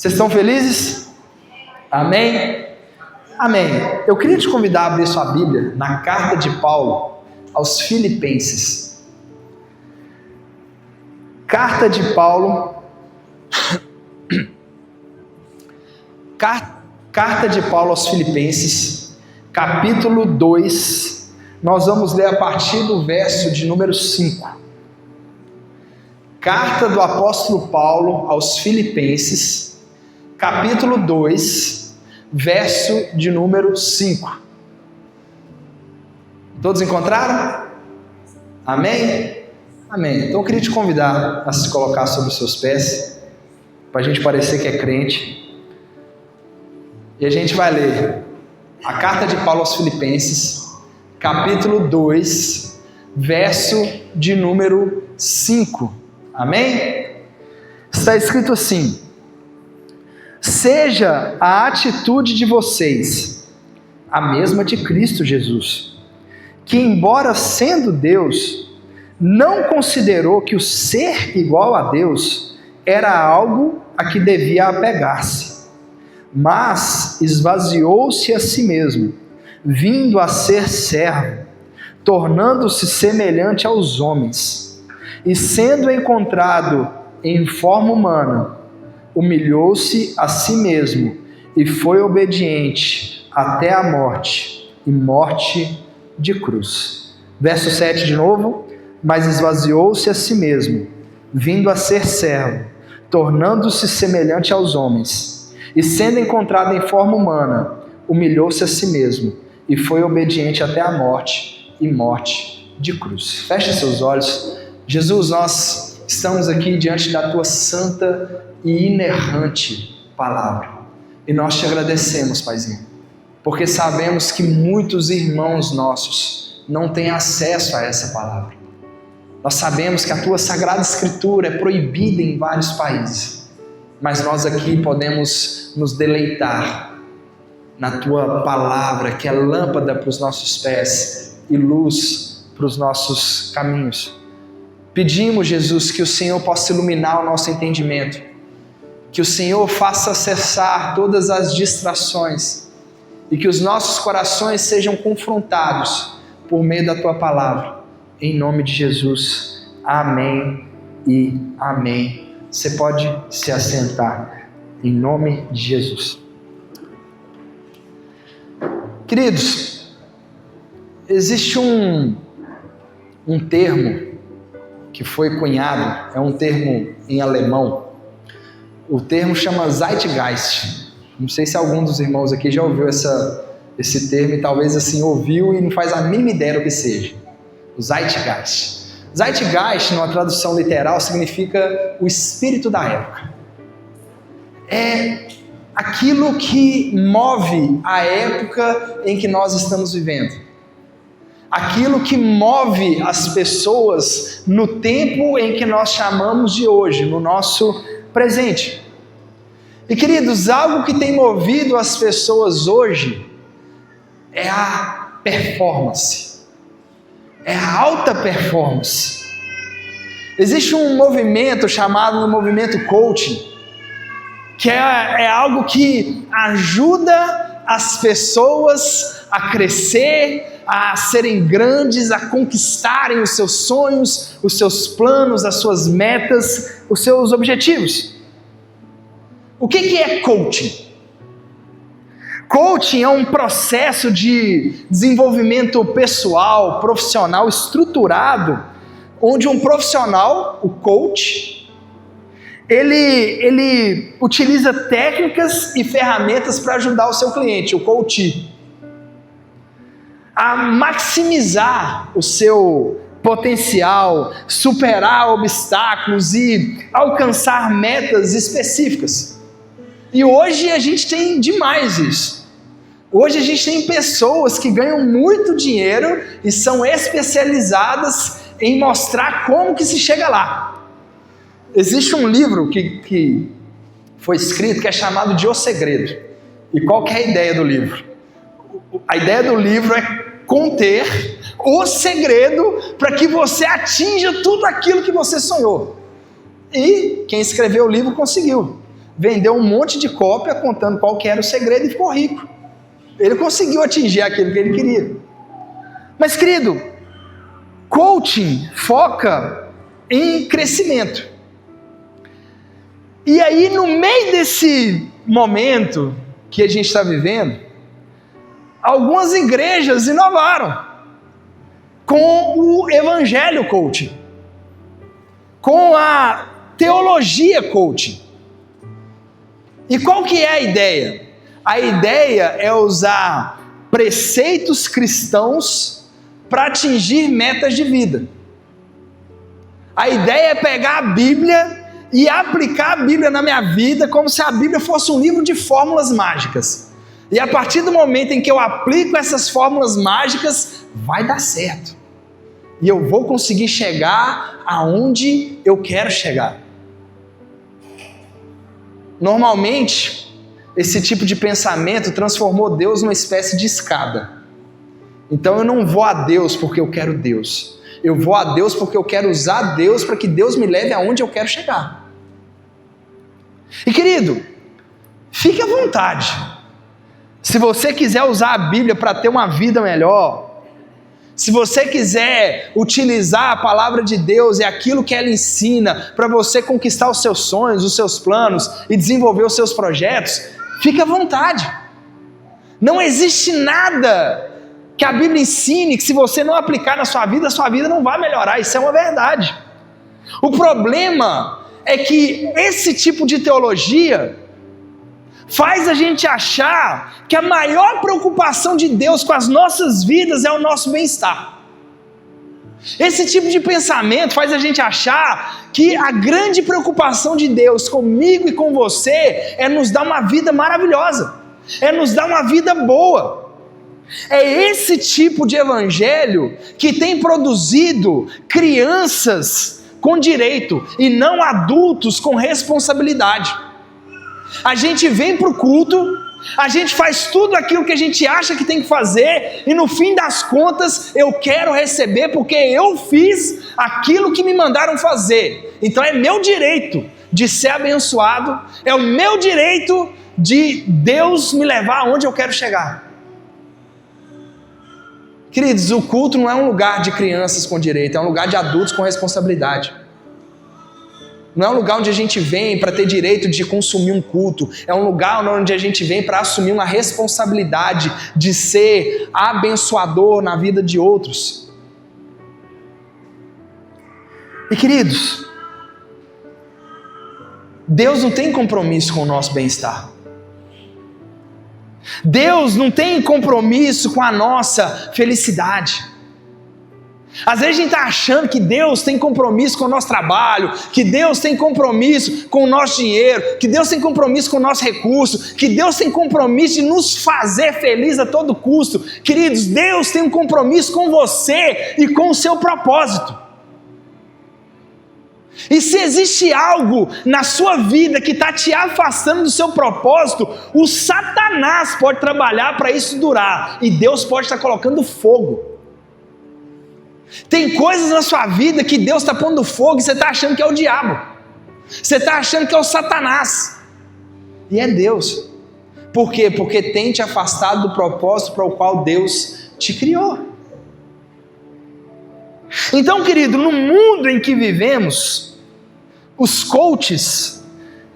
Vocês estão felizes? Amém? Amém. Eu queria te convidar a abrir sua Bíblia na carta de Paulo aos Filipenses. Carta de Paulo. Carta de Paulo aos Filipenses, capítulo 2. Nós vamos ler a partir do verso de número 5. Carta do apóstolo Paulo aos Filipenses, capítulo 2, verso de número 5. Todos encontraram? Amém? Amém. Então eu queria te convidar a se colocar sobre os seus pés, para a gente parecer que é crente. E a gente vai ler a carta de Paulo aos Filipenses, capítulo 2, verso de número 5. Amém? Está escrito assim: seja a atitude de vocês a mesma de Cristo Jesus, que embora sendo Deus, não considerou que o ser igual a Deus era algo a que devia apegar-se, mas esvaziou-se a si mesmo, vindo a ser servo, tornando-se semelhante aos homens, e sendo encontrado em forma humana, humilhou-se a si mesmo, e foi obediente até a morte, e morte de cruz. Verso 7 de novo: mas esvaziou-se a si mesmo, vindo a ser servo, tornando-se semelhante aos homens, e sendo encontrado em forma humana, humilhou-se a si mesmo, e foi obediente até a morte, e morte de cruz. Feche seus olhos. Jesus, nós estamos aqui diante da Tua santa e inerrante palavra, e nós te agradecemos, Paizinho, porque sabemos que muitos irmãos nossos não têm acesso a essa palavra. Nós sabemos que a Tua Sagrada Escritura é proibida em vários países, mas nós aqui podemos nos deleitar na Tua palavra, que é lâmpada para os nossos pés e luz para os nossos caminhos. Pedimos, Jesus, que o Senhor possa iluminar o nosso entendimento, que o Senhor faça cessar todas as distrações e que os nossos corações sejam confrontados por meio da Tua palavra. Em nome de Jesus, amém e amém. Você pode se assentar, em nome de Jesus. Queridos, existe um termo que foi cunhado, é um termo em alemão. O termo chama Zeitgeist. Não sei se algum dos irmãos aqui já ouviu esse termo e talvez assim ouviu e não faz a mínima ideia do que seja. O Zeitgeist. Zeitgeist, numa tradução literal, significa o espírito da época. É aquilo que move a época em que nós estamos vivendo. Aquilo que move as pessoas no tempo em que nós chamamos de hoje, no nosso presente. E queridos, algo que tem movido as pessoas hoje é a performance. É a alta performance. Existe um movimento chamado movimento coaching, que é algo que ajuda as pessoas a crescer, a serem grandes, a conquistarem os seus sonhos, os seus planos, as suas metas, os seus objetivos. O que é coaching? Coaching é um processo de desenvolvimento pessoal, profissional, estruturado, onde um profissional, o coach, ele utiliza técnicas e ferramentas para ajudar o seu cliente, o coach, a maximizar o seu potencial, superar obstáculos e alcançar metas específicas. E hoje a gente tem demais isso. Hoje a gente tem pessoas que ganham muito dinheiro e são especializadas em mostrar como que se chega lá. Existe um livro que foi escrito que é chamado de O Segredo. E qual que é a ideia do livro? A ideia do livro é conter o segredo para que você atinja tudo aquilo que você sonhou. E quem escreveu o livro conseguiu. vendeu um monte de cópia contando qual que era o segredo e ficou rico. Ele conseguiu atingir aquilo que ele queria. Mas, querido, coaching foca em crescimento. E aí, no meio desse momento que a gente está vivendo, algumas igrejas inovaram com o evangelho coaching, com a teologia coaching. E qual que é a ideia? A ideia é usar preceitos cristãos para atingir metas de vida. A ideia é pegar a Bíblia e aplicar a Bíblia na minha vida como se a Bíblia fosse um livro de fórmulas mágicas. E a partir do momento em que eu aplico essas fórmulas mágicas, vai dar certo. E eu vou conseguir chegar aonde eu quero chegar. Normalmente, esse tipo de pensamento transformou Deus numa espécie de escada. Então eu não vou a Deus porque eu quero Deus. Eu vou a Deus porque eu quero usar Deus para que Deus me leve aonde eu quero chegar. E querido, fique à vontade. Se você quiser usar a Bíblia para ter uma vida melhor, se você quiser utilizar a palavra de Deus e aquilo que ela ensina para você conquistar os seus sonhos, os seus planos e desenvolver os seus projetos, fique à vontade. Não existe nada que a Bíblia ensine que se você não aplicar na sua vida não vai melhorar. Isso é uma verdade. O problema é que esse tipo de teologia faz a gente achar que a maior preocupação de Deus com as nossas vidas é o nosso bem-estar. Esse tipo de pensamento faz a gente achar que a grande preocupação de Deus comigo e com você é nos dar uma vida maravilhosa, é nos dar uma vida boa. É esse tipo de evangelho que tem produzido crianças com direito e não adultos com responsabilidade. A gente vem para o culto, a gente faz tudo aquilo que a gente acha que tem que fazer e no fim das contas eu quero receber porque eu fiz aquilo que me mandaram fazer. Então é meu direito de ser abençoado, é o meu direito de Deus me levar aonde eu quero chegar. Queridos, o culto não é um lugar de crianças com direito, é um lugar de adultos com responsabilidade. Não é um lugar onde a gente vem para ter direito de consumir um culto, é um lugar onde a gente vem para assumir uma responsabilidade de ser abençoador na vida de outros. E queridos, Deus não tem compromisso com o nosso bem-estar. Deus não tem compromisso com a nossa felicidade. Às vezes a gente está achando que Deus tem compromisso com o nosso trabalho, que Deus tem compromisso com o nosso dinheiro, que Deus tem compromisso com o nosso recurso, que Deus tem compromisso de nos fazer feliz a todo custo. Queridos, Deus tem um compromisso com você e com o seu propósito. E se existe algo na sua vida que está te afastando do seu propósito, o Satanás pode trabalhar para isso durar, e Deus pode estar colocando fogo. Tem coisas na sua vida que Deus está pondo fogo e você está achando que é o diabo, você está achando que é o Satanás, e é Deus. Por quê? Porque tem te afastado do propósito para o qual Deus te criou. Então, querido, no mundo em que vivemos, os coaches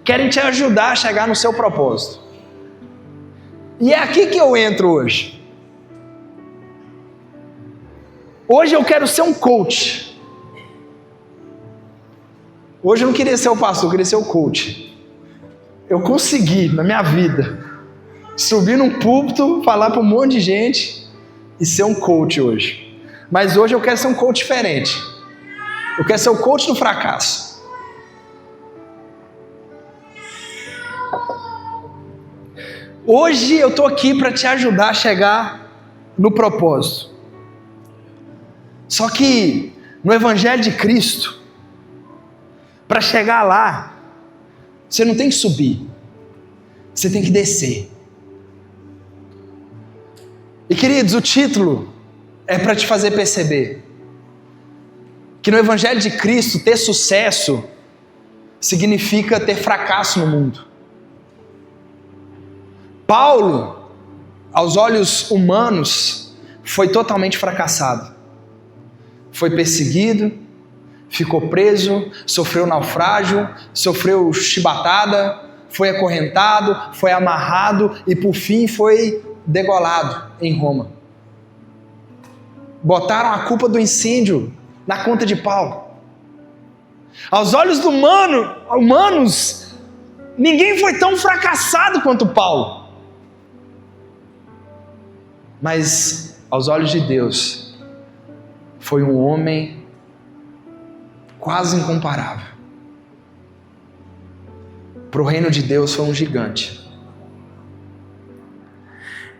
querem te ajudar a chegar no seu propósito. E é aqui que eu entro hoje. Hoje eu quero ser um coach. Hoje eu não queria ser o pastor, eu queria ser o coach. Eu consegui, na minha vida, subir num púlpito, falar para um monte de gente e ser um coach hoje. Mas hoje eu quero ser um coach diferente. Eu quero ser o coach do fracasso. Hoje eu estou aqui para te ajudar a chegar no propósito. Só que no Evangelho de Cristo, para chegar lá, você não tem que subir, você tem que descer. E queridos, o título é para te fazer perceber que no Evangelho de Cristo ter sucesso significa ter fracasso no mundo. Paulo, aos olhos humanos, foi totalmente fracassado. Foi perseguido, ficou preso, sofreu naufrágio, sofreu chibatada, foi acorrentado, foi amarrado e por fim foi degolado em Roma. Botaram a culpa do incêndio na conta de Paulo. Aos olhos humanos, ninguém foi tão fracassado quanto Paulo. Mas aos olhos de Deus, foi um homem quase incomparável. Para o reino de Deus foi um gigante.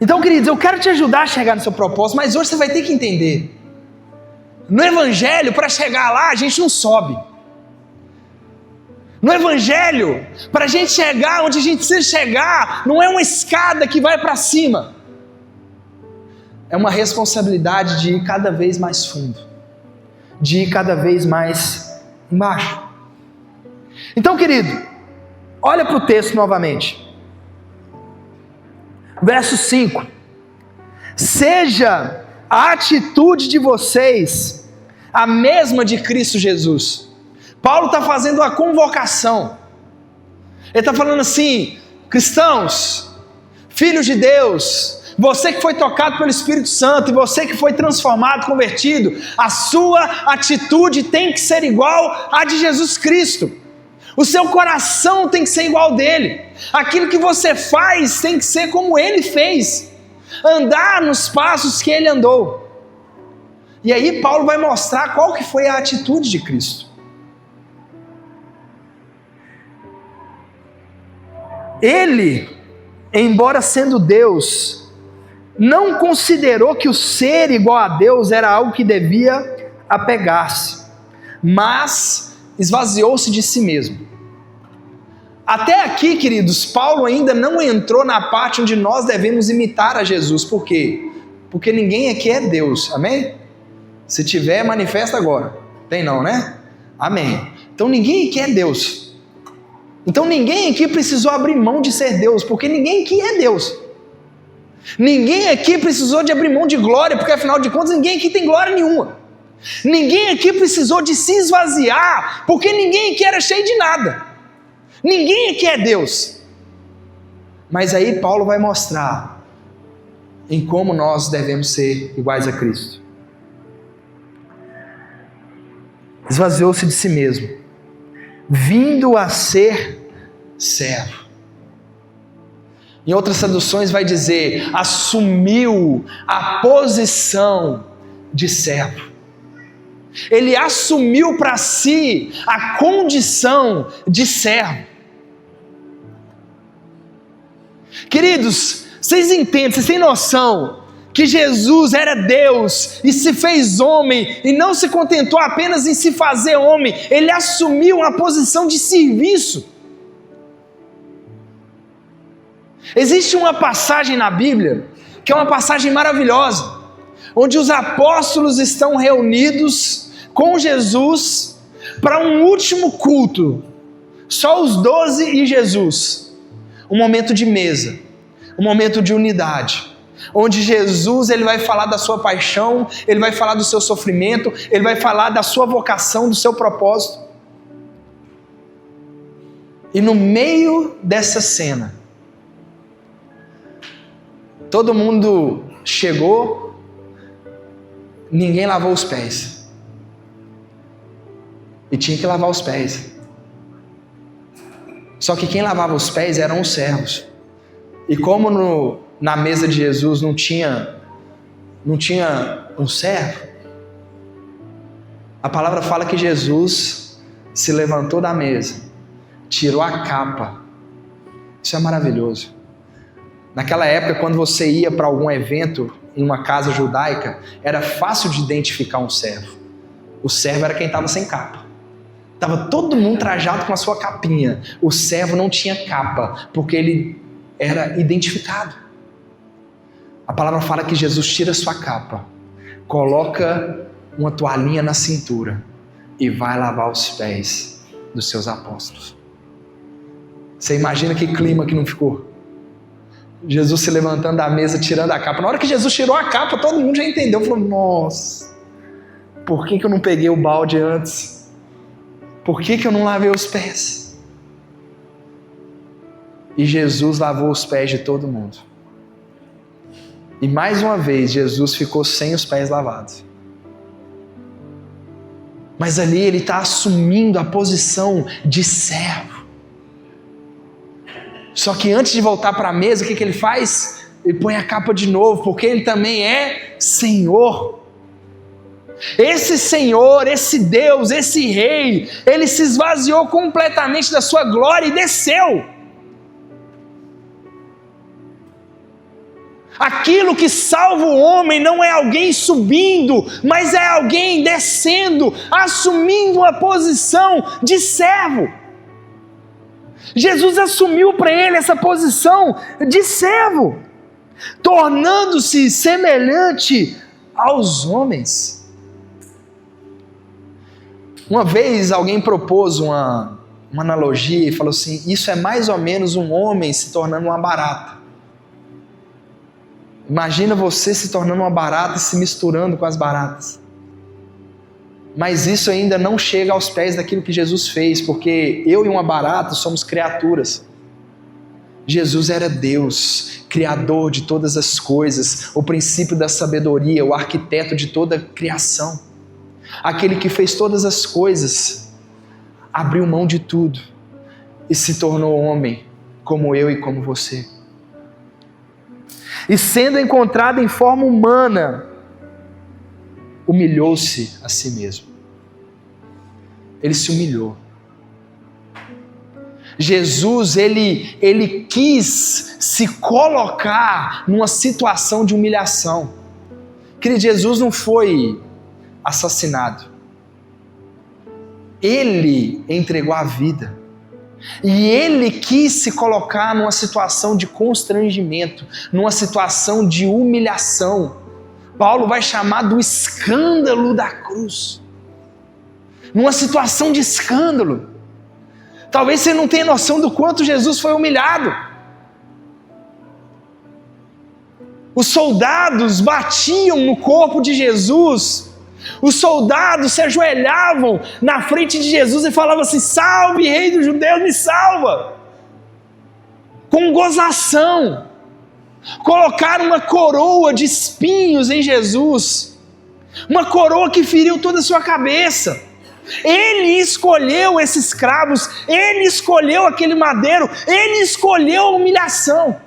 Então, queridos, eu quero te ajudar a chegar no seu propósito, mas hoje você vai ter que entender. No Evangelho, para chegar lá, a gente não sobe. No Evangelho, para a gente chegar onde a gente precisa chegar, não é uma escada que vai para cima. É uma responsabilidade de ir cada vez mais fundo, de ir cada vez mais embaixo. Então, querido, olha para o texto novamente. Verso 5. Seja a atitude de vocês a mesma de Cristo Jesus. Paulo está fazendo uma convocação. Ele está falando assim: cristãos, filhos de Deus, você que foi tocado pelo Espírito Santo e você que foi transformado, convertido, a sua atitude tem que ser igual à de Jesus Cristo. O seu coração tem que ser igual dele. Aquilo que você faz tem que ser como ele fez. Andar nos passos que ele andou. E aí Paulo vai mostrar qual que foi a atitude de Cristo. Ele, embora sendo Deus, não considerou que o ser igual a Deus era algo que devia apegar-se, mas esvaziou-se de si mesmo. Até aqui, queridos, Paulo ainda não entrou na parte onde nós devemos imitar a Jesus. Por quê? Porque ninguém aqui é Deus, amém? Se tiver, manifesta agora. Tem não, né? Amém. Então ninguém aqui é Deus. Então ninguém aqui precisou abrir mão de ser Deus, porque ninguém aqui é Deus. Ninguém aqui precisou de abrir mão de glória, porque afinal de contas ninguém aqui tem glória nenhuma. Ninguém aqui precisou de se esvaziar, porque ninguém aqui era cheio de nada. Ninguém aqui é Deus. Mas aí Paulo vai mostrar em como nós devemos ser iguais a Cristo. Esvaziou-se de si mesmo, vindo a ser servo. Em outras traduções vai dizer, assumiu a posição de servo. Ele assumiu para si a condição de servo. Queridos, vocês entendem, vocês têm noção que Jesus era Deus e se fez homem e não se contentou apenas em se fazer homem, ele assumiu uma posição de serviço. Existe uma passagem na Bíblia que é uma passagem maravilhosa, onde os apóstolos estão reunidos com Jesus para um último culto, só os 12 e Jesus, um momento de mesa, um momento de unidade, onde Jesus ele vai falar da sua paixão, ele vai falar do seu sofrimento, ele vai falar da sua vocação, do seu propósito. E no meio dessa cena, todo mundo chegou, ninguém lavou os pés. E tinha que lavar os pés. Só que quem lavava os pés eram os servos. E como na mesa de Jesus não tinha um servo, a palavra fala que Jesus se levantou da mesa, tirou a capa. Isso é maravilhoso. Naquela época, quando você ia para algum evento em uma casa judaica, era fácil de identificar um servo. O servo era quem estava sem capa. Estava todo mundo trajado com a sua capinha. O servo não tinha capa, porque ele era identificado. A palavra fala que Jesus tira sua capa, coloca uma toalhinha na cintura e vai lavar os pés dos seus apóstolos. Você imagina que clima que não ficou? Jesus se levantando da mesa, tirando a capa. Na hora que Jesus tirou a capa, todo mundo já entendeu. Falou, nossa, por que eu não peguei o balde antes? Por que eu não lavei os pés? E Jesus lavou os pés de todo mundo. E mais uma vez, Jesus ficou sem os pés lavados. Mas ali ele está assumindo a posição de servo. Só que antes de voltar para a mesa, o que ele faz? Ele põe a capa de novo, porque ele também é Senhor. Esse Senhor, esse Deus, esse Rei, ele se esvaziou completamente da sua glória e desceu. Aquilo que salva o homem não é alguém subindo, mas é alguém descendo, assumindo uma posição de servo. Jesus assumiu para ele essa posição de servo, tornando-se semelhante aos homens. Uma vez alguém propôs uma analogia e falou assim: isso é mais ou menos um homem se tornando uma barata. Imagina você se tornando uma barata e se misturando com as baratas. Mas isso ainda não chega aos pés daquilo que Jesus fez, porque eu e uma barata somos criaturas. Jesus era Deus, criador de todas as coisas, o princípio da sabedoria, o arquiteto de toda a criação. Aquele que fez todas as coisas, abriu mão de tudo e se tornou homem, como eu e como você. E sendo encontrado em forma humana, humilhou-se a si mesmo. Ele se humilhou. Jesus, ele quis se colocar numa situação de humilhação. Querido, Jesus não foi assassinado. Ele entregou a vida. E ele quis se colocar numa situação de constrangimento, numa situação de humilhação. Paulo vai chamar do escândalo da cruz. Numa situação de escândalo. Talvez você não tenha noção do quanto Jesus foi humilhado. Os soldados batiam no corpo de Jesus. Os soldados se ajoelhavam na frente de Jesus e falavam assim: salve, rei dos judeus, me salva. Com gozação. Colocaram uma coroa de espinhos em Jesus. Uma coroa que feriu toda a sua cabeça. Ele escolheu esses cravos. Ele escolheu aquele madeiro. Ele escolheu a humilhação.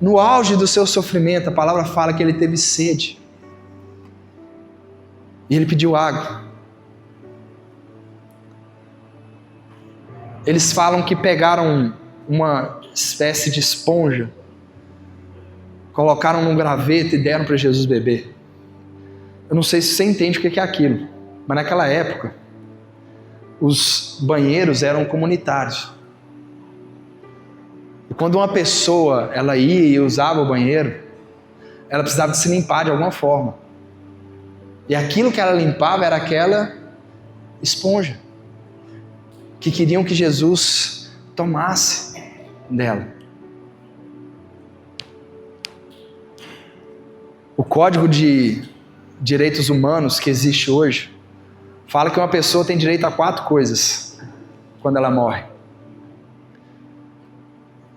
No auge do seu sofrimento, a palavra fala que ele teve sede. E ele pediu água. Eles falam que pegaram uma espécie de esponja, colocaram num graveto e deram para Jesus beber. Eu não sei se você entende o que é aquilo, mas naquela época, os banheiros eram comunitários. E quando uma pessoa ela ia e usava o banheiro, ela precisava de se limpar de alguma forma. E aquilo que ela limpava era aquela esponja que queriam que Jesus tomasse dela. O Código de Direitos Humanos que existe hoje fala que uma pessoa tem direito a 4 coisas quando ela morre.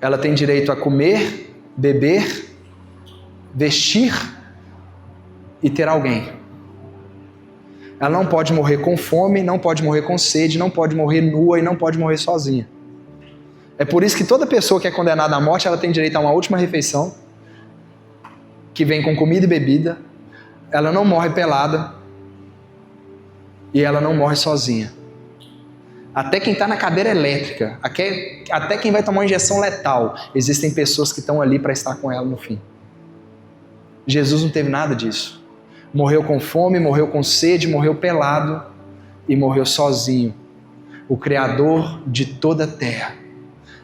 Ela tem direito a comer, beber, vestir e ter alguém. Ela não pode morrer com fome, não pode morrer com sede, não pode morrer nua e não pode morrer sozinha. É por isso que toda pessoa que é condenada à morte, ela tem direito a uma última refeição, que vem com comida e bebida. Ela não morre pelada e ela não morre sozinha. Até quem está na cadeira elétrica, até quem vai tomar uma injeção letal, existem pessoas que estão ali para estar com ela no fim. Jesus não teve nada disso. Morreu com fome, morreu com sede, morreu pelado e morreu sozinho. O Criador de toda a terra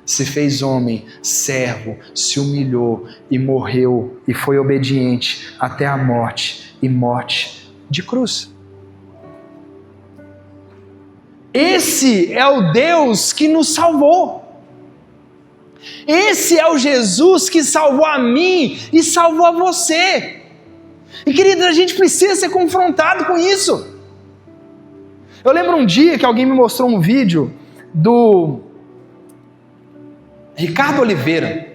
se fez homem, servo, se humilhou e morreu e foi obediente até a morte e morte de cruz. Esse é o Deus que nos salvou. Esse é o Jesus que salvou a mim e salvou a você. E querido, a gente precisa ser confrontado com isso. Eu lembro um dia que alguém me mostrou um vídeo do Ricardo Oliveira.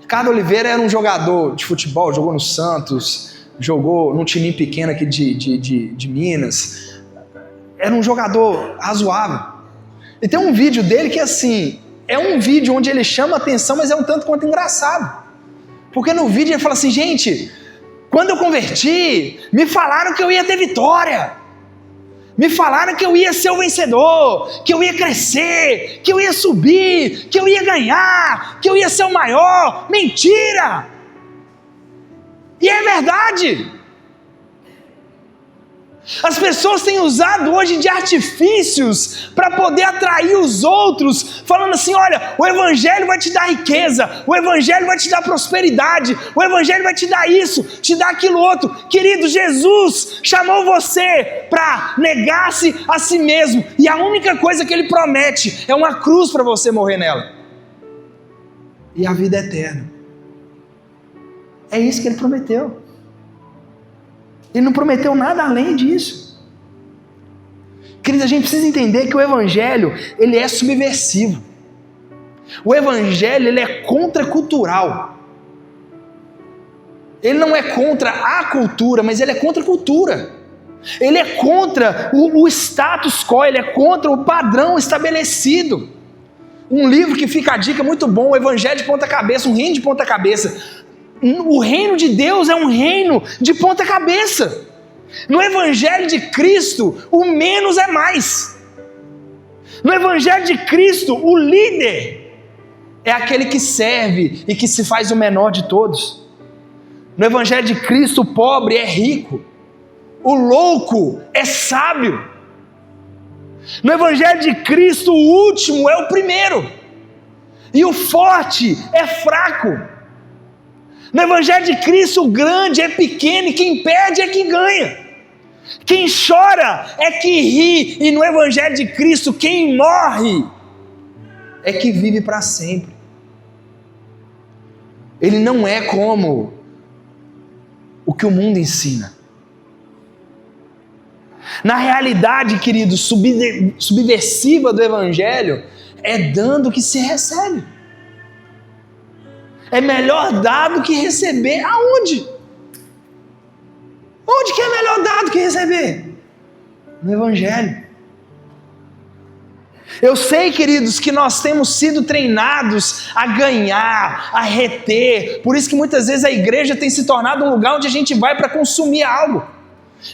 Ricardo Oliveira era um jogador de futebol, jogou no Santos, jogou num time pequeno aqui de Minas. Era um jogador razoável. E tem um vídeo dele que, assim, é um vídeo onde ele chama a atenção, mas é um tanto quanto engraçado. Porque no vídeo ele fala assim: gente, quando eu converti, me falaram que eu ia ter vitória. Me falaram que eu ia ser o vencedor, que eu ia crescer, que eu ia subir, que eu ia ganhar, que eu ia ser o maior. Mentira! E é verdade. As pessoas têm usado hoje de artifícios para poder atrair os outros, falando assim: olha, o evangelho vai te dar riqueza, o evangelho vai te dar prosperidade, o evangelho vai te dar isso, te dar aquilo outro. Querido, Jesus chamou você para negar-se a si mesmo, e a única coisa que ele promete é uma cruz para você morrer nela, e a vida eterna. É isso que ele prometeu. Ele não prometeu nada além disso. Queridos, a gente precisa entender que o evangelho, ele é subversivo. O evangelho, ele é contracultural. Ele não é contra a cultura, mas ele é contra a cultura. Ele é contra o status quo, ele é contra o padrão estabelecido. Um livro que fica a dica muito bom, o Evangelho de Ponta Cabeça, um reino de ponta cabeça. O reino de Deus é um reino de ponta cabeça. No Evangelho de Cristo, o menos é mais. No Evangelho de Cristo, o líder é aquele que serve e que se faz o menor de todos. No Evangelho de Cristo, o pobre é rico, o louco é sábio. No Evangelho de Cristo, o último é o primeiro, e o forte é fraco. No Evangelho de Cristo, o grande é pequeno, e quem perde é que ganha. Quem chora é que ri, e no Evangelho de Cristo, quem morre é que vive para sempre. Ele não é como o que o mundo ensina. Na realidade, querido, subversiva do Evangelho é dando que se recebe. É melhor dar do que receber. Aonde? Onde que é melhor dar do que receber? No Evangelho. Eu sei, queridos, que nós temos sido treinados a ganhar, a reter. Por isso que muitas vezes a igreja tem se tornado um lugar onde a gente vai para consumir algo.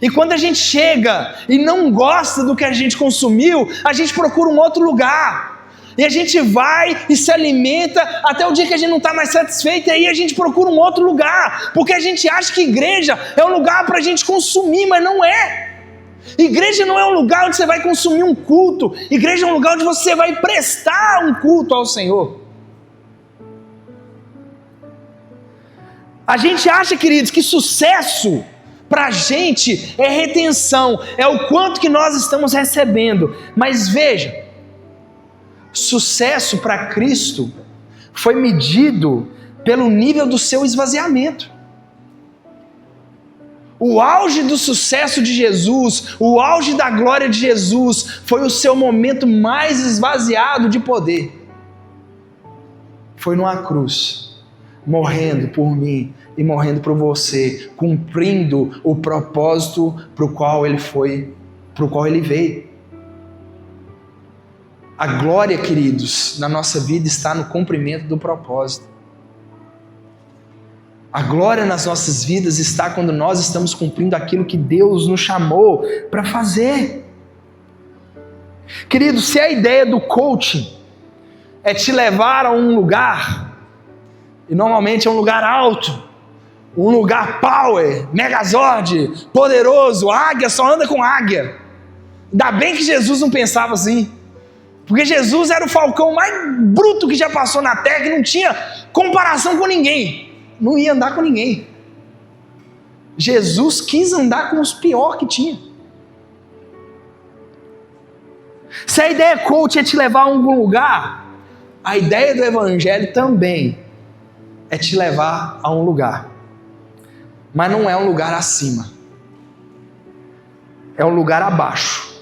E quando a gente chega e não gosta do que a gente consumiu, a gente procura um outro lugar. E a gente vai e se alimenta até o dia que a gente não está mais satisfeito, e aí a gente procura um outro lugar, porque a gente acha que igreja é um lugar para a gente consumir, mas não é. Igreja não é um lugar onde você vai consumir um culto, igreja é um lugar onde você vai prestar um culto ao Senhor. A gente acha, queridos, que sucesso para a gente é retenção, é o quanto que nós estamos recebendo, mas veja, sucesso para Cristo foi medido pelo nível do seu esvaziamento. O auge do sucesso de Jesus, o auge da glória de Jesus, foi o seu momento mais esvaziado de poder. Foi numa cruz, morrendo por mim e morrendo por você, cumprindo o propósito para o qual ele veio. A glória, queridos, na nossa vida está no cumprimento do propósito. A glória nas nossas vidas está quando nós estamos cumprindo aquilo que Deus nos chamou para fazer. Queridos, se a ideia do coaching é te levar a um lugar, e normalmente é um lugar alto, um lugar power, megazord, poderoso, águia só anda com águia. Ainda bem que Jesus não pensava assim. Porque Jesus era o falcão mais bruto que já passou na terra, que não tinha comparação com ninguém. Não ia andar com ninguém. Jesus quis andar com os piores que tinha. Se a ideia coach é te levar a algum lugar, A ideia do Evangelho também é te levar a um lugar, mas não é um lugar acima, é um lugar abaixo.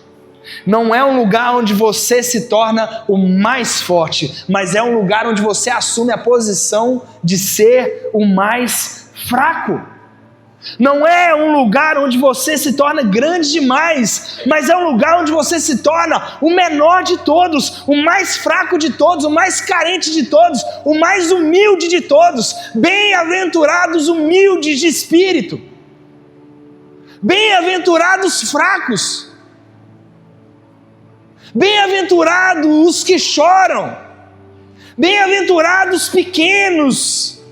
Não é um lugar onde você se torna o mais forte, mas é um lugar onde você assume a posição de ser o mais fraco. Não é um lugar onde você se torna grande demais, mas é um lugar onde você se torna o menor de todos, o mais fraco de todos, o mais carente de todos, o mais humilde de todos. Bem-aventurados humildes de espírito, bem-aventurados fracos, bem-aventurados os que choram, bem-aventurados pequenos.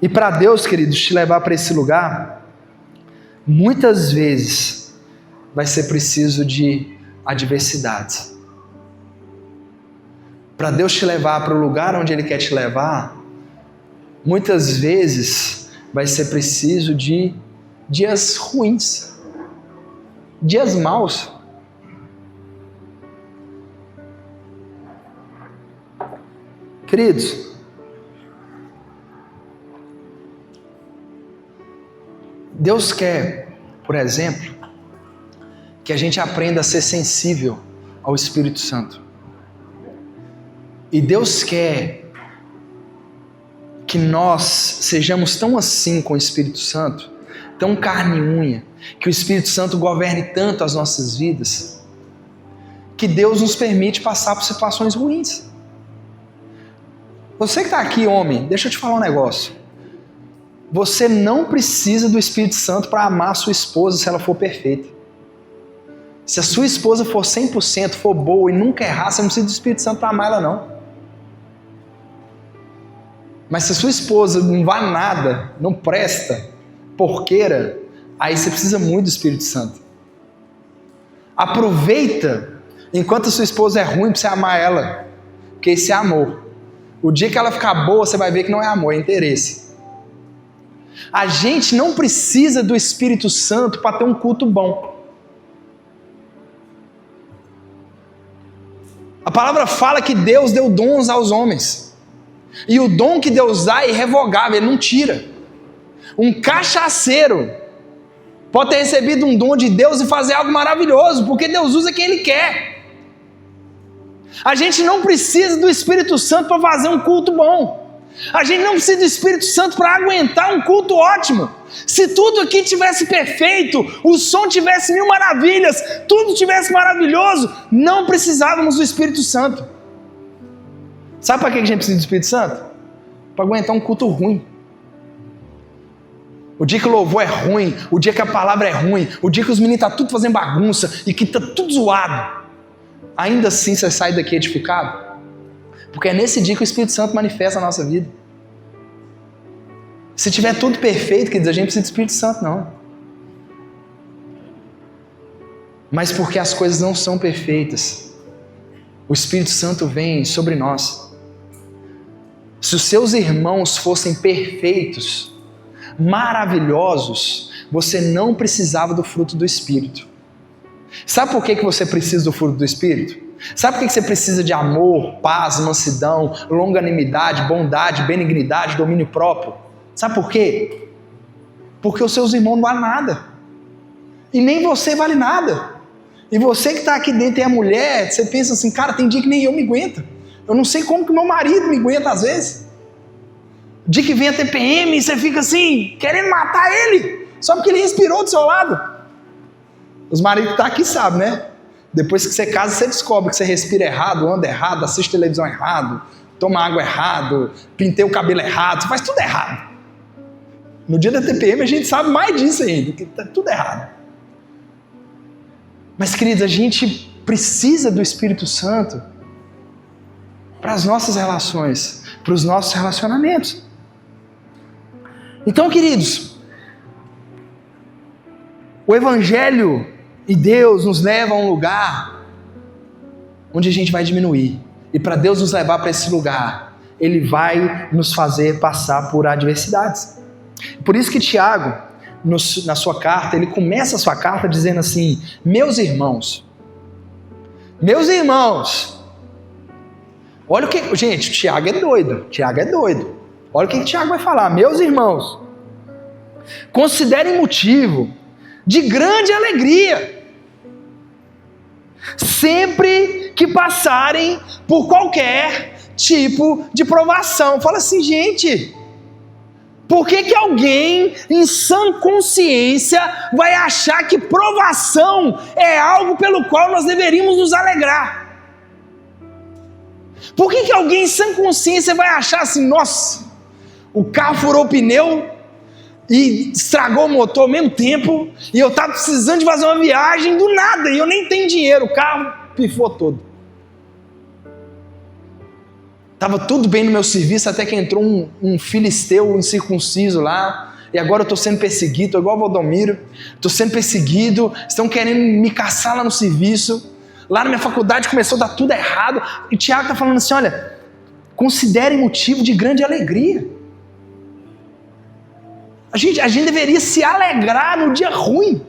E para Deus, queridos, te levar para esse lugar, muitas vezes vai ser preciso de adversidades. Para Deus te levar para o lugar onde Ele quer te levar, muitas vezes vai ser preciso de dias ruins, dias maus. Queridos, Deus quer, por exemplo, que a gente aprenda a ser sensível ao Espírito Santo. E Deus quer que nós sejamos tão assim com o Espírito Santo, tão carne e unha, que o Espírito Santo governe tanto as nossas vidas, que Deus nos permite passar por situações ruins. Você que está aqui, homem, deixa eu te falar um negócio. Você não precisa do Espírito Santo para amar a sua esposa se ela for perfeita. Se a sua esposa for 100%, for boa e nunca errar, você não precisa do Espírito Santo para amar ela, não. Mas se a sua esposa não vale nada, não presta, porqueira, aí você precisa muito do Espírito Santo. Aproveita enquanto a sua esposa é ruim para você amar ela, porque esse é amor. O dia que ela ficar boa, você vai ver que não é amor, é interesse. A gente não precisa do Espírito Santo para ter um culto bom. A palavra fala que Deus deu dons aos homens. E o dom que Deus dá é irrevogável, Ele não tira. Um cachaceiro pode ter recebido um dom de Deus e fazer algo maravilhoso, porque Deus usa quem Ele quer. A gente não precisa do Espírito Santo para fazer um culto bom. A gente não precisa do Espírito Santo para aguentar um culto ótimo. Se tudo aqui tivesse perfeito, o som tivesse 1000 maravilhas, tudo tivesse maravilhoso, não precisávamos do Espírito Santo. Sabe para que a gente precisa do Espírito Santo? Para aguentar um culto ruim. O dia que o louvor é ruim, o dia que a palavra é ruim, o dia que os meninos estão tudo fazendo bagunça e que está tudo zoado, ainda assim você sai daqui edificado? Porque é nesse dia que o Espírito Santo manifesta a nossa vida. Se tiver tudo perfeito, quer dizer, a gente não precisa do Espírito Santo, não. Mas porque as coisas não são perfeitas, o Espírito Santo vem sobre nós. Se os seus irmãos fossem perfeitos, maravilhosos, você não precisava do fruto do Espírito. Sabe por que você precisa do fruto do Espírito? Sabe por que você precisa de amor, paz, mansidão, longanimidade, bondade, benignidade, domínio próprio? Sabe por quê? Porque os seus irmãos não valem nada. E nem você vale nada. E você que está aqui dentro e é mulher, você pensa assim, cara, tem dia que nem eu me aguento. Eu não sei como que meu marido me aguenta às vezes. O dia que vem a TPM e você fica assim, querendo matar ele, só porque ele respirou do seu lado. Os maridos que estão aqui sabem, né? Depois que você casa, você descobre que você respira errado, anda errado, assiste televisão errado, toma água errado, pintei o cabelo errado, você faz tudo errado. No dia da TPM a gente sabe mais disso ainda, que está tudo errado. Mas, queridos, a gente precisa do Espírito Santo para as nossas relações, para os nossos relacionamentos. Então, queridos, o Evangelho e Deus nos leva a um lugar onde a gente vai diminuir. E para Deus nos levar para esse lugar, Ele vai nos fazer passar por adversidades. Por isso que Tiago, na sua carta, ele começa a sua carta dizendo assim: meus irmãos. Meus irmãos, olha o que... Gente, Tiago é doido. Olha o que Tiago vai falar. Meus irmãos, considerem motivo de grande alegria sempre que passarem por qualquer tipo de provação. Fala assim, gente, por que alguém em sã consciência vai achar que provação é algo pelo qual nós deveríamos nos alegrar? Por que alguém em sã consciência vai achar assim, nossa, o carro furou o pneu e estragou o motor ao mesmo tempo, e eu estava precisando de fazer uma viagem do nada, e eu nem tenho dinheiro, o carro pifou todo. Estava tudo bem no meu serviço, até que entrou um filisteu incircunciso lá, e agora eu estou sendo perseguido, estou igual o Valdomiro, estou sendo perseguido, estão querendo me caçar lá no serviço, lá na minha faculdade começou a dar tudo errado, e Tiago está falando assim, olha, considerem motivo de grande alegria. A gente deveria se alegrar no dia ruim,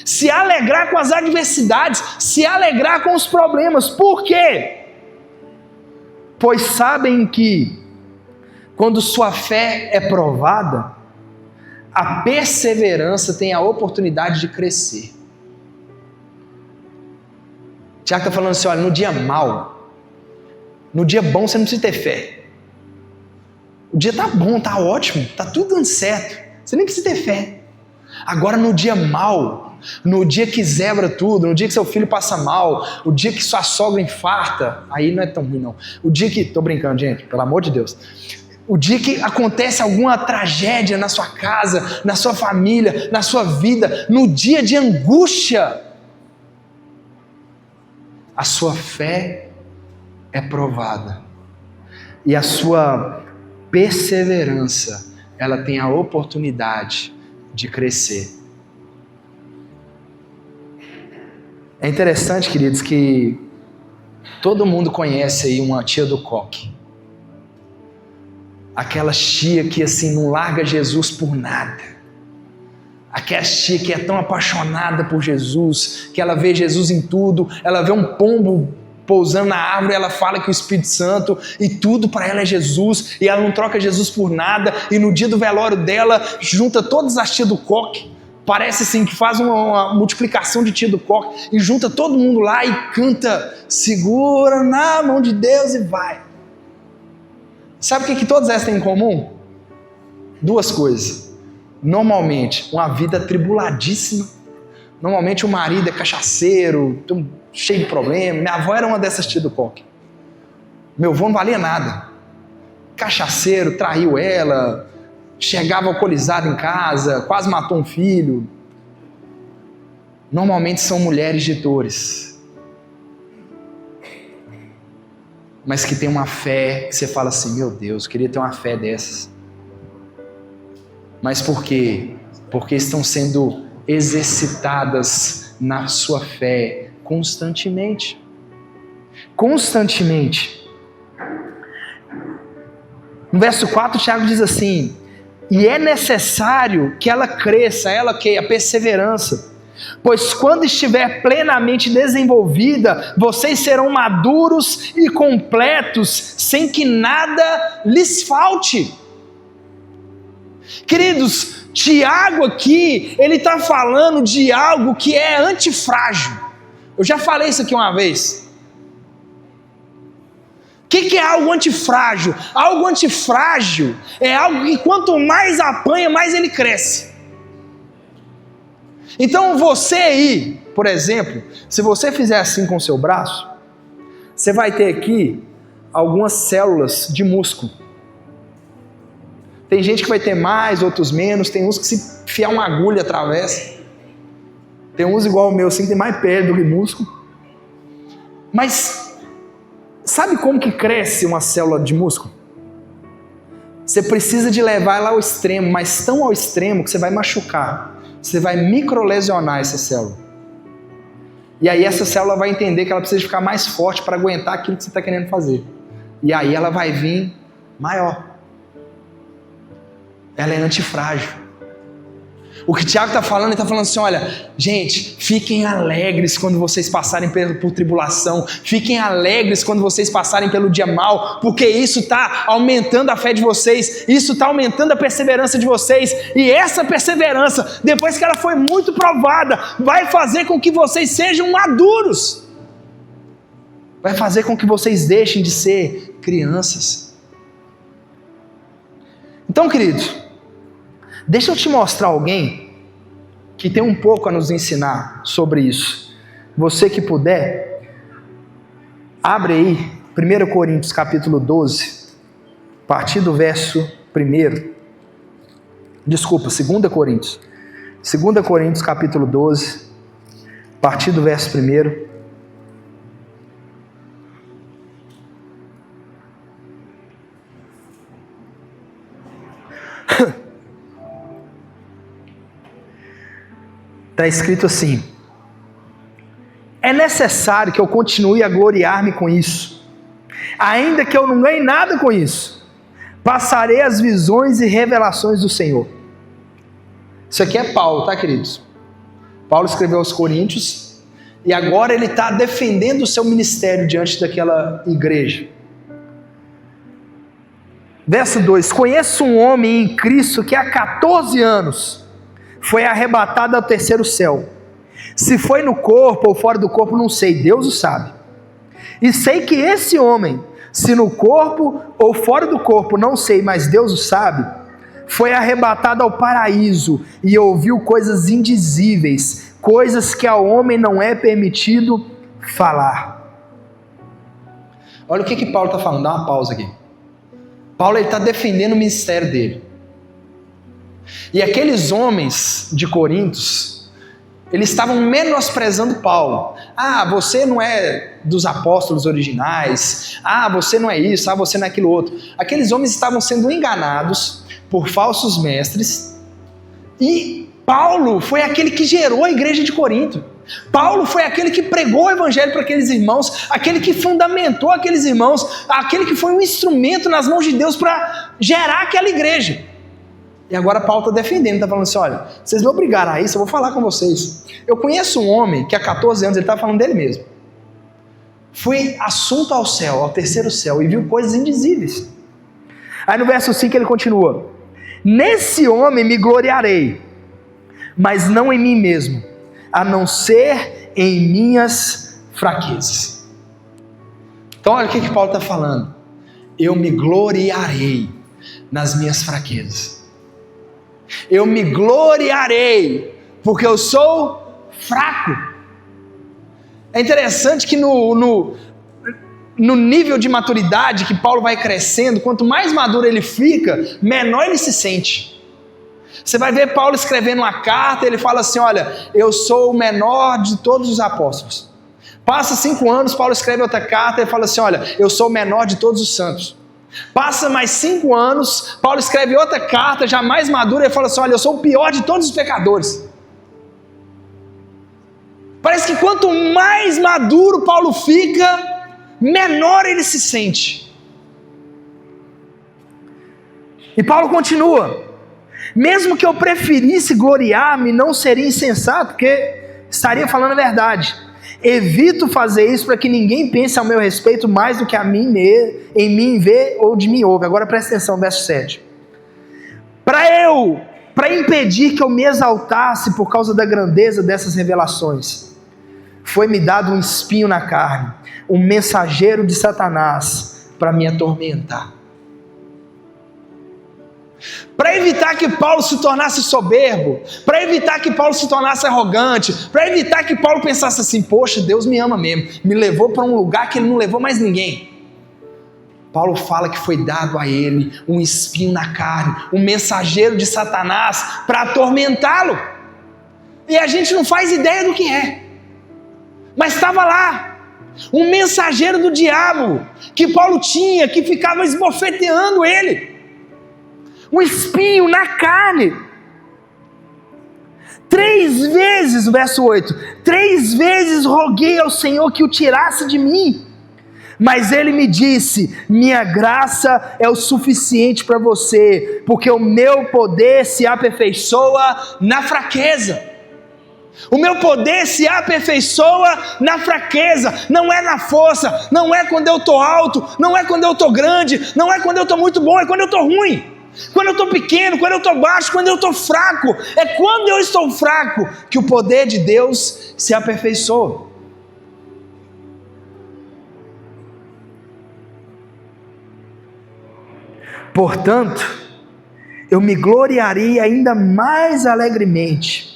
se alegrar com as adversidades, se alegrar com os problemas. Por quê? Pois sabem que quando sua fé é provada, a perseverança tem a oportunidade de crescer. Tiago está falando assim, olha, no dia mau, no dia bom você não precisa ter fé. O dia tá bom, tá ótimo, tá tudo dando certo. Você nem precisa ter fé. Agora no dia mau, no dia que zebra tudo, no dia que seu filho passa mal, o dia que sua sogra infarta, aí não é tão ruim não. O dia que, tô brincando gente, pelo amor de Deus. O dia que acontece alguma tragédia na sua casa, na sua família, na sua vida, no dia de angústia, a sua fé é provada. E a sua perseverança, ela tem a oportunidade de crescer. É interessante, queridos, que todo mundo conhece aí uma tia do coque. Aquela tia que assim não larga Jesus por nada. Aquela tia que é tão apaixonada por Jesus, que ela vê Jesus em tudo, ela vê um pombo pousando na árvore, ela fala que o Espírito Santo e tudo para ela é Jesus, e ela não troca Jesus por nada, e no dia do velório dela, junta todas as tias do coque, parece assim que faz uma multiplicação de tia do coque, e junta todo mundo lá e canta, segura na mão de Deus e vai. Sabe o que todas essas têm em comum? Duas coisas. Normalmente, uma vida atribuladíssima. Normalmente o marido é cachaceiro, cheio de problema. Minha avó era uma dessas tias do coque. Meu avô não valia nada. Cachaceiro, traiu ela, chegava alcoolizado em casa, quase matou um filho. Normalmente são mulheres de dores. Mas que tem uma fé que você fala assim, meu Deus, eu queria ter uma fé dessas. Mas por quê? Porque estão sendo exercitadas na sua fé constantemente. Constantemente. No verso 4, Tiago diz assim, e é necessário que ela cresça, ela que? A perseverança. Pois quando estiver plenamente desenvolvida, vocês serão maduros e completos, sem que nada lhes falte. Queridos, Tiago aqui, ele está falando de algo que é antifrágil. Eu já falei isso aqui uma vez. O que é algo antifrágil? Algo antifrágil é algo que quanto mais apanha, mais ele cresce. Então você aí, por exemplo, se você fizer assim com o seu braço, você vai ter aqui algumas células de músculo. Tem gente que vai ter mais, outros menos, tem uns que se enfiar uma agulha atravessa. Tem uns igual o meu, assim, que tem mais pele do que músculo. Mas sabe como que cresce uma célula de músculo? Você precisa de levar ela ao extremo, mas tão ao extremo que você vai machucar. Você vai microlesionar essa célula. E aí essa célula vai entender que ela precisa ficar mais forte para aguentar aquilo que você está querendo fazer. E aí ela vai vir maior. Ela é antifrágil. O que Tiago está falando, ele está falando assim, olha, gente, fiquem alegres quando vocês passarem por tribulação, fiquem alegres quando vocês passarem pelo dia mau, porque isso está aumentando a fé de vocês, isso está aumentando a perseverança de vocês, e essa perseverança, depois que ela foi muito provada, vai fazer com que vocês sejam maduros, vai fazer com que vocês deixem de ser crianças. Então, querido, deixa eu te mostrar alguém que tem um pouco a nos ensinar sobre isso. Você que puder, abre aí 1 Coríntios capítulo 12, a partir do verso 1. Desculpa, 2 Coríntios. 2 Coríntios capítulo 12, a partir do verso 1. Está escrito assim: é necessário que eu continue a gloriar-me com isso, ainda que eu não ganhe nada com isso, passarei as visões e revelações do Senhor. Isso aqui é Paulo, tá, queridos? Paulo escreveu aos Coríntios, e agora ele está defendendo o seu ministério diante daquela igreja. Verso 2: conheço um homem em Cristo que há 14 anos foi arrebatado ao terceiro céu. Se foi no corpo ou fora do corpo, não sei, Deus o sabe. E sei que esse homem, se no corpo ou fora do corpo, não sei, mas Deus o sabe, foi arrebatado ao paraíso e ouviu coisas indizíveis, coisas que ao homem não é permitido falar. Olha o que Paulo está falando, dá uma pausa aqui. Paulo está defendendo o ministério dele. E aqueles homens de Coríntios, eles estavam menosprezando Paulo. Ah, você não é dos apóstolos originais. Ah, você não é isso. Ah, você não é aquilo outro. Aqueles homens estavam sendo enganados por falsos mestres. E Paulo foi aquele que gerou a igreja de Corinto. Paulo foi aquele que pregou o evangelho para aqueles irmãos, aquele que fundamentou aqueles irmãos, aquele que foi um instrumento nas mãos de Deus para gerar aquela igreja. E agora Paulo está defendendo, está falando assim, olha, vocês me obrigaram a isso, eu vou falar com vocês. Eu conheço um homem que há 14 anos, ele está falando dele mesmo, foi assunto ao céu, ao terceiro céu, e viu coisas indizíveis. Aí no verso 5 ele continua: nesse homem me gloriarei, mas não em mim mesmo, a não ser em minhas fraquezas. Então olha o que Paulo está falando: eu me gloriarei nas minhas fraquezas. Eu me gloriarei, porque eu sou fraco. É interessante que no nível de maturidade que Paulo vai crescendo, quanto mais maduro ele fica, menor ele se sente. Você vai ver Paulo escrevendo uma carta, ele fala assim, olha, eu sou o menor de todos os apóstolos. Passa 5 anos, Paulo escreve outra carta, ele fala assim, olha, eu sou o menor de todos os santos. Passa mais 5 anos, Paulo escreve outra carta, já mais madura, e fala assim, olha, eu sou o pior de todos os pecadores. Parece que quanto mais maduro Paulo fica, menor ele se sente. E Paulo continua: mesmo que eu preferisse gloriar-me, não seria insensato, porque estaria falando a verdade. Evito fazer isso para que ninguém pense ao meu respeito mais do que em mim vê ou de mim ouve. Agora presta atenção, verso 7. Para impedir que eu me exaltasse por causa da grandeza dessas revelações, foi-me dado um espinho na carne, um mensageiro de Satanás para me atormentar. Para evitar que Paulo se tornasse soberbo, para evitar que Paulo se tornasse arrogante, para evitar que Paulo pensasse assim, poxa, Deus me ama mesmo, me levou para um lugar que ele não levou mais ninguém. Paulo fala que foi dado a ele um espinho na carne, um mensageiro de Satanás para atormentá-lo. E a gente não faz ideia do que é, mas estava lá, um mensageiro do diabo, que Paulo tinha, que ficava esbofeteando ele. Um espinho na carne. 3 vezes, verso 8, 3 vezes roguei ao Senhor que o tirasse de mim, Mas ele me disse: minha graça é o suficiente para você, porque o meu poder se aperfeiçoa na fraqueza. O meu poder se aperfeiçoa na fraqueza, não é na força, não é quando eu estou alto, não é quando eu estou grande, não é quando eu estou muito bom, é quando eu estou ruim, quando eu estou pequeno, quando eu estou baixo, quando eu estou fraco. É quando eu estou fraco que o poder de Deus se aperfeiçoa. Portanto, eu me gloriarei ainda mais alegremente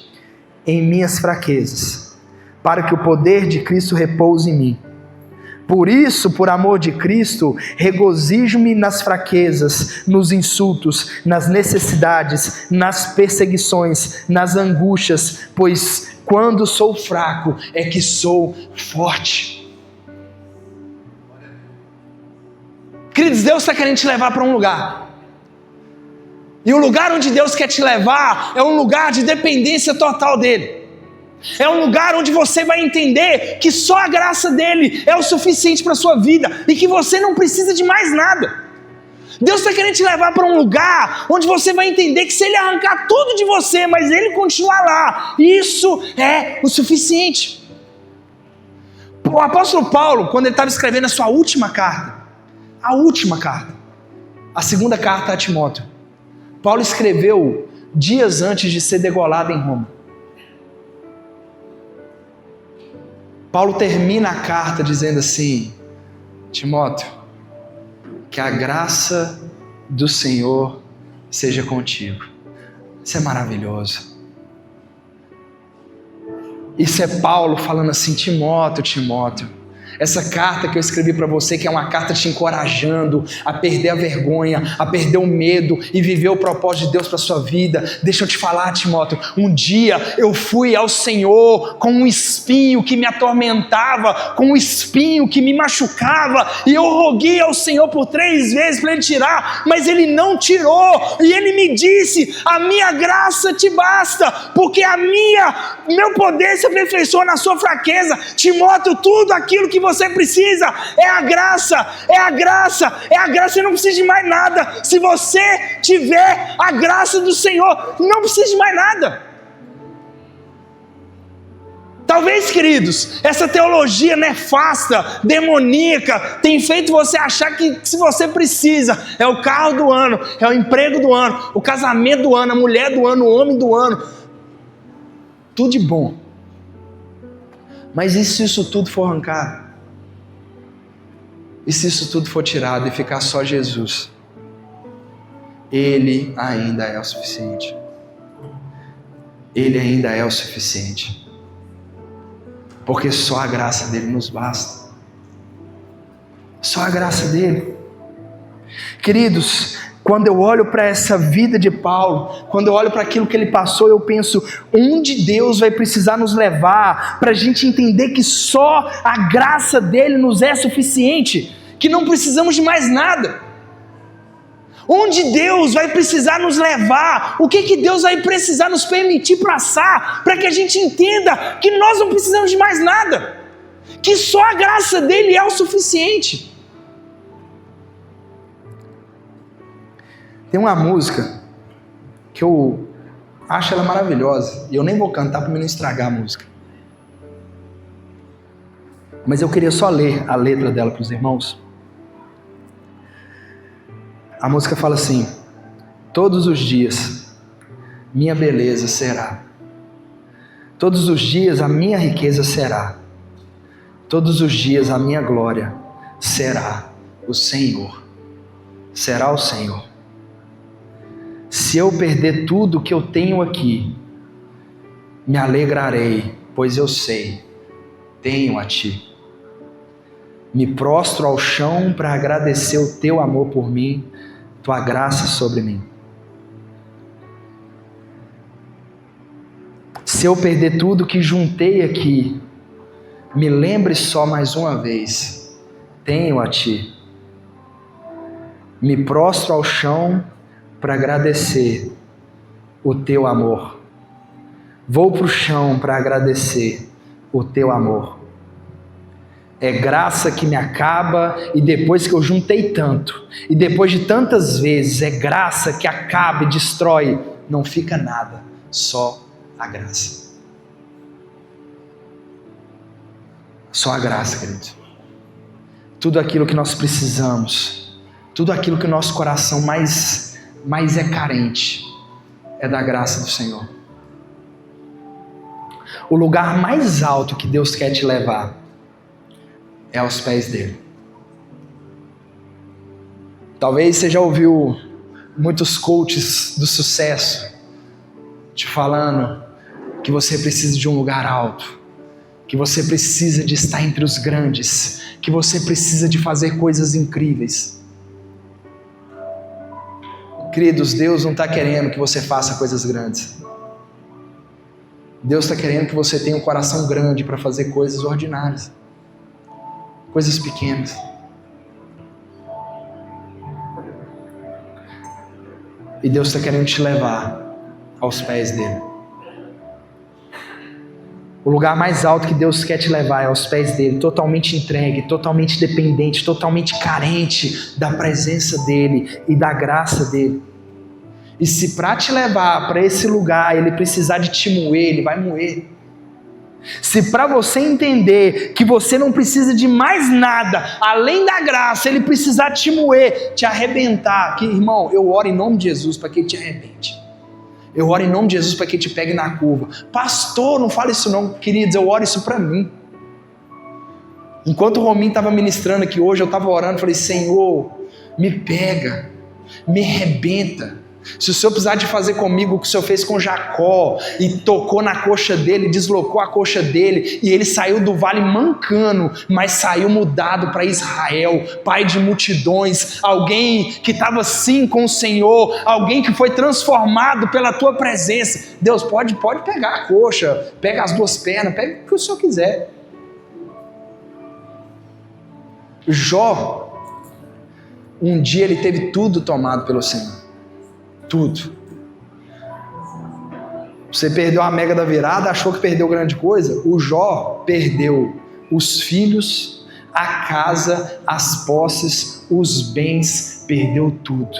em minhas fraquezas, para que o poder de Cristo repouse em mim. Por isso, por amor de Cristo, regozijo-me nas fraquezas, nos insultos, nas necessidades, nas perseguições, nas angústias, pois quando sou fraco é que sou forte. Queridos, Deus está querendo te levar para um lugar. E o lugar onde Deus quer te levar é um lugar de dependência total dEle. É um lugar onde você vai entender que só a graça dEle é o suficiente para a sua vida e que você não precisa de mais nada. Deus está querendo te levar para um lugar onde você vai entender que se Ele arrancar tudo de você, mas Ele continuar lá, isso é o suficiente. O apóstolo Paulo, quando ele estava escrevendo a sua última carta, a segunda carta a Timóteo, Paulo escreveu dias antes de ser degolado em Roma. Paulo termina a carta dizendo assim: Timóteo, que a graça do Senhor seja contigo. Isso é maravilhoso. Isso é Paulo falando assim: Timóteo, essa carta que eu escrevi para você, que é uma carta te encorajando a perder a vergonha, a perder o medo e viver o propósito de Deus para a sua vida. Deixa eu te falar, Timóteo, um dia eu fui ao Senhor com um espinho que me atormentava, com um espinho que me machucava, e eu roguei ao Senhor por 3 vezes para Ele tirar, mas Ele não tirou, e Ele me disse: a minha graça te basta, porque meu poder se aperfeiçoa na sua fraqueza. Timóteo, tudo aquilo que você precisa é a graça, você não precisa de mais nada. Se você tiver a graça do Senhor, não precisa de mais nada. Talvez, queridos, essa teologia nefasta, demoníaca, tem feito você achar que se você precisa, é o carro do ano, é o emprego do ano, o casamento do ano, a mulher do ano, o homem do ano, tudo de bom. Mas e se isso tudo for arrancado? E se isso tudo for tirado e ficar só Jesus? Ele ainda é o suficiente. Ele ainda é o suficiente. Porque só a graça dele nos basta. Só a graça dele. Queridos, quando eu olho para essa vida de Paulo, quando eu olho para aquilo que ele passou, eu penso: onde Deus vai precisar nos levar para a gente entender que só a graça dele nos é suficiente, que não precisamos de mais nada. Onde Deus vai precisar nos levar, o que Deus vai precisar nos permitir passar, para que a gente entenda que nós não precisamos de mais nada, que só a graça dele é o suficiente. Tem uma música que eu acho ela maravilhosa, e eu nem vou cantar para não estragar a música, mas eu queria só ler a letra dela para os irmãos. A música fala assim: todos os dias minha beleza será, todos os dias a minha riqueza será, todos os dias a minha glória será o Senhor, será o Senhor. Se eu perder tudo que eu tenho aqui, me alegrarei, pois eu sei, tenho a Ti. Me prostro ao chão para agradecer o Teu amor por mim, Tua graça sobre mim. Se eu perder tudo que juntei aqui, me lembre só mais uma vez, tenho a Ti. Me prostro ao chão para agradecer o Teu amor. Vou para o chão para agradecer o Teu amor. É graça que me acaba, e depois que eu juntei tanto, e depois de tantas vezes, é graça que acaba e destrói. Não fica nada, só a graça. Só a graça, querido. Tudo aquilo que nós precisamos, tudo aquilo que o nosso coração mais é carente, é da graça do Senhor. O lugar mais alto que Deus quer te levar é aos pés dele. Talvez você já ouviu muitos coaches do sucesso te falando que você precisa de um lugar alto, que você precisa de estar entre os grandes, que você precisa de fazer coisas incríveis. Queridos, Deus não está querendo que você faça coisas grandes. Deus está querendo que você tenha um coração grande para fazer coisas ordinárias, coisas pequenas. E Deus está querendo te levar aos pés dele. O lugar mais alto que Deus quer te levar é aos pés dele, totalmente entregue, totalmente dependente, totalmente carente da presença dele e da graça dele. E se para te levar para esse lugar ele precisar de te moer, ele vai moer. Se para você entender que você não precisa de mais nada além da graça, ele precisar te moer, te arrebentar, que, irmão, eu oro em nome de Jesus para que ele te arrebente. Eu oro em nome de Jesus para que ele te pegue na curva. Pastor, não fala isso não, queridos, eu oro isso para mim. Enquanto o Rominho estava ministrando aqui hoje, eu estava orando, falei, Senhor, me pega, me arrebenta. Se o Senhor precisar de fazer comigo o que o Senhor fez com Jacó, e tocou na coxa dele, deslocou a coxa dele, e ele saiu do vale mancando, mas saiu mudado para Israel, pai de multidões, alguém que estava sim com o Senhor, alguém que foi transformado pela tua presença. Deus pode pegar a coxa, pega as duas pernas, pega o que o Senhor quiser. Jó, um dia ele teve tudo tomado pelo Senhor. Tudo. Você perdeu a mega da virada, achou que perdeu grande coisa? O Jó perdeu os filhos, a casa, as posses, os bens, perdeu tudo.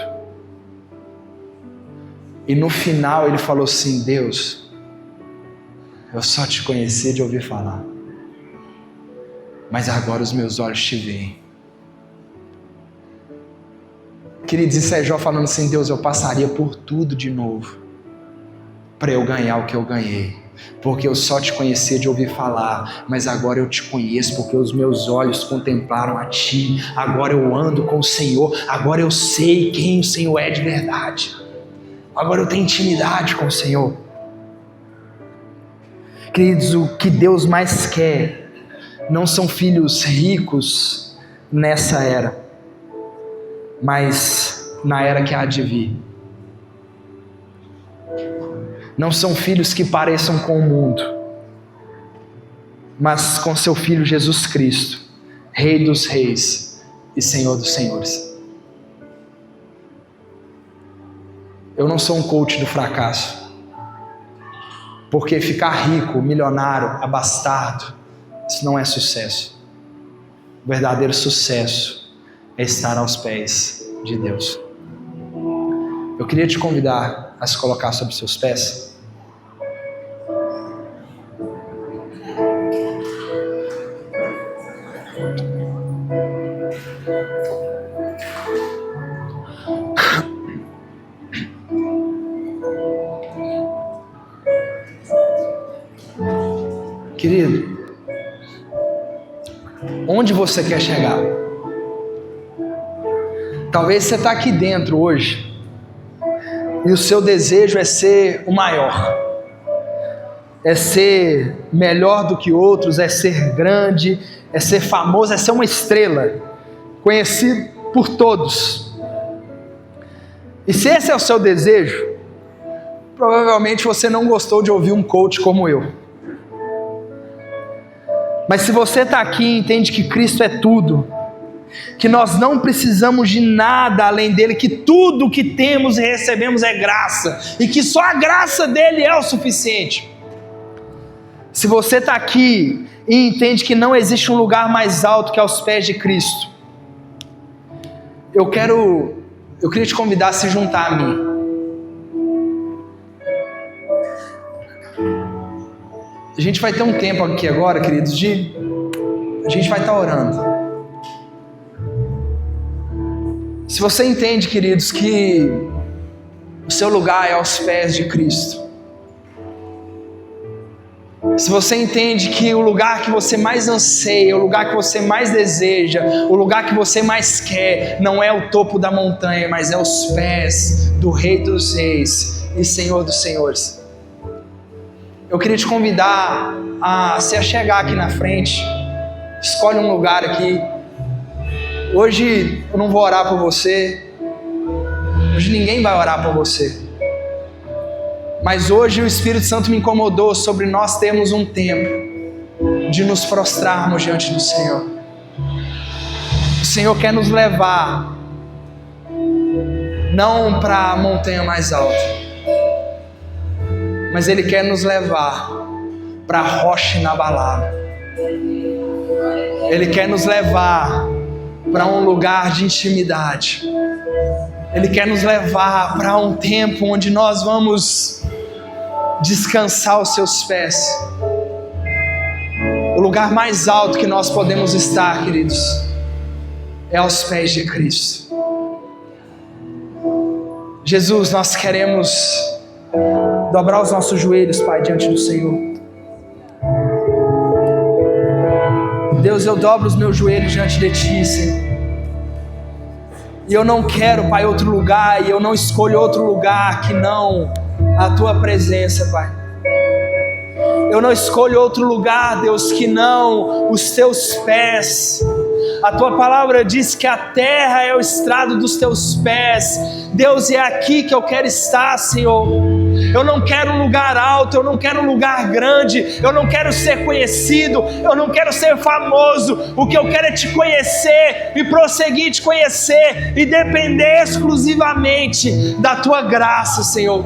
E no final ele falou assim, Deus, eu só te conheci de ouvir falar, mas agora os meus olhos te veem. Queridos, isso é Jó falando assim, Deus, eu passaria por tudo de novo para eu ganhar o que eu ganhei, porque eu só te conhecia de ouvir falar, mas agora eu te conheço porque os meus olhos contemplaram a ti, agora eu ando com o Senhor, agora eu sei quem o Senhor é de verdade, agora eu tenho intimidade com o Senhor. Queridos, o que Deus mais quer não são filhos ricos nessa era, mas na era que há de vir. Não são filhos que pareçam com o mundo, mas com seu Filho Jesus Cristo, Rei dos Reis e Senhor dos Senhores. Eu não sou um coach do fracasso, porque ficar rico, milionário, abastado, isso não é sucesso. O verdadeiro sucesso é estar aos pés de Deus. Eu queria te convidar a se colocar sobre seus pés. Querido, onde você quer chegar? Talvez você está aqui dentro hoje e o seu desejo é ser o maior, é ser melhor do que outros, é ser grande, é ser famoso, é ser uma estrela, conhecido por todos. E se esse é o seu desejo, provavelmente você não gostou de ouvir um coach como eu. Mas se você está aqui e entende que Cristo é tudo, que nós não precisamos de nada além dele, que tudo que temos e recebemos é graça, e que só a graça dele é o suficiente. Se você está aqui e entende que não existe um lugar mais alto que aos pés de Cristo, eu queria te convidar a se juntar a mim. A gente vai ter um tempo aqui agora, queridos, a gente vai estar orando. Se você entende, queridos, que o seu lugar é aos pés de Cristo, se você entende que o lugar que você mais anseia, o lugar que você mais deseja, o lugar que você mais quer, não é o topo da montanha, mas é os pés do Rei dos Reis e Senhor dos Senhores, eu queria te convidar a se achegar aqui na frente. Escolhe um lugar aqui. Hoje eu não vou orar por você, hoje ninguém vai orar por você, mas hoje o Espírito Santo me incomodou sobre nós termos um tempo de nos prostrarmos diante do Senhor. O Senhor quer nos levar não para a montanha mais alta, mas Ele quer nos levar para a rocha inabalável. Ele quer nos levar para um lugar de intimidade. Ele quer nos levar para um tempo onde nós vamos descansar aos seus pés. O lugar mais alto que nós podemos estar, queridos, é aos pés de Cristo. Jesus, nós queremos dobrar os nossos joelhos, Pai, diante do Senhor. Deus, eu dobro os meus joelhos diante de Ti, Senhor. E eu não quero, Pai, outro lugar, e eu não escolho outro lugar que não a Tua presença, Pai. Eu não escolho outro lugar, Deus, que não os Teus pés. A Tua palavra diz que a terra é o estrado dos Teus pés. Deus, é aqui que eu quero estar, Senhor. Eu não quero um lugar alto, eu não quero um lugar grande, eu não quero ser conhecido, eu não quero ser famoso. O que eu quero é Te conhecer e prosseguir Te conhecer e depender exclusivamente da Tua graça, Senhor.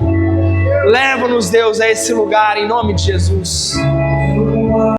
Leva-nos, Deus, a esse lugar em nome de Jesus.